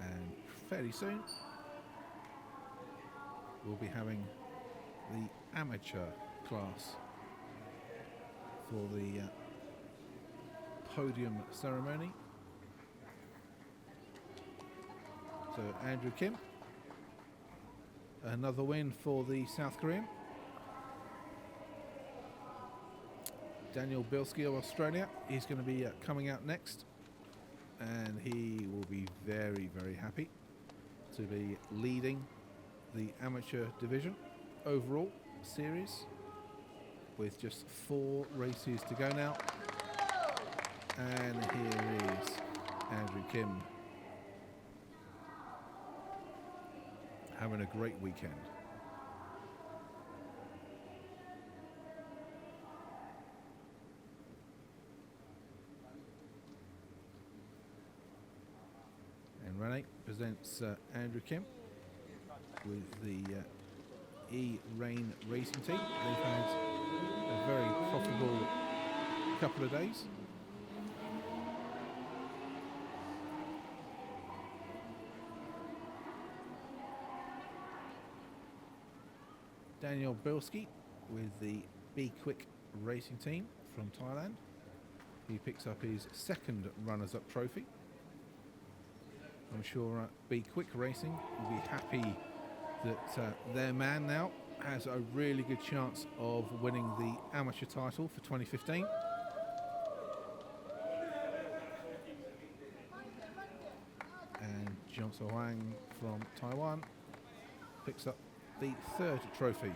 And fairly soon we'll be having the amateur class for the podium ceremony. So Andrew Kim, another win for the South Korean. Daniel Bilski of Australia, he's going to be coming out next, and he will be very, very happy to be leading the amateur division overall series with just 4 races to go now. And here is Andrew Kim having a great weekend. Rene presents Andrew Kim with the E-Rain Racing team. They've had a very profitable couple of days. Daniel Bilski with the Be Quick Racing team from Thailand. He picks up his 2nd runners-up trophy. I'm sure Be Quick Racing will be happy that their man now has a really good chance of winning the amateur title for 2015. And Johnson Huang from Taiwan picks up the 3rd trophy.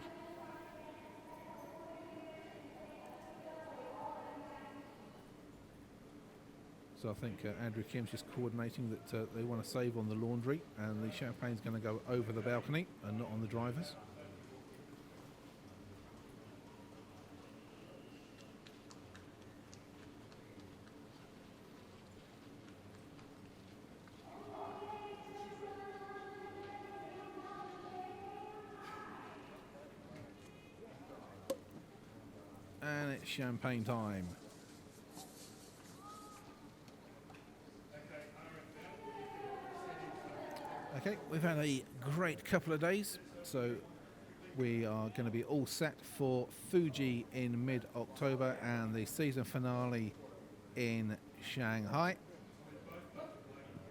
So I think Andrew Kim's just coordinating that they want to save on the laundry, and the champagne's going to go over the balcony and not on the drivers. And it's champagne time. Okay, we've had a great couple of days, so we are going to be all set for Fuji in mid-October and the season finale in Shanghai.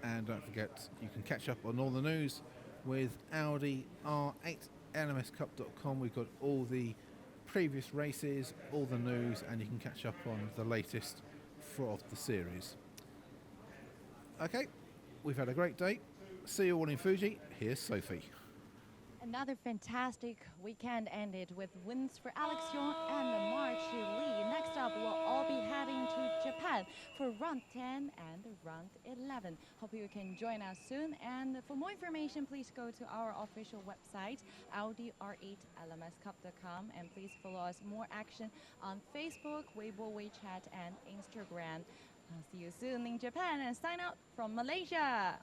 And don't forget, you can catch up on all the news with Audi R8 LMScup.com. We've got all the previous races, all the news, and you can catch up on the latest for the series. Okay, we've had a great day. See you all in Fuji. Here's Sophie. Another fantastic weekend ended with wins for Alex Young and March Lee. Next up, we'll all be heading to Japan for round 10 and round 11. Hope you can join us soon. And for more information, please go to our official website, audi-r8lmscup.com. And please follow us more action on Facebook, Weibo, WeChat, and Instagram. I'll see you soon in Japan and sign out from Malaysia.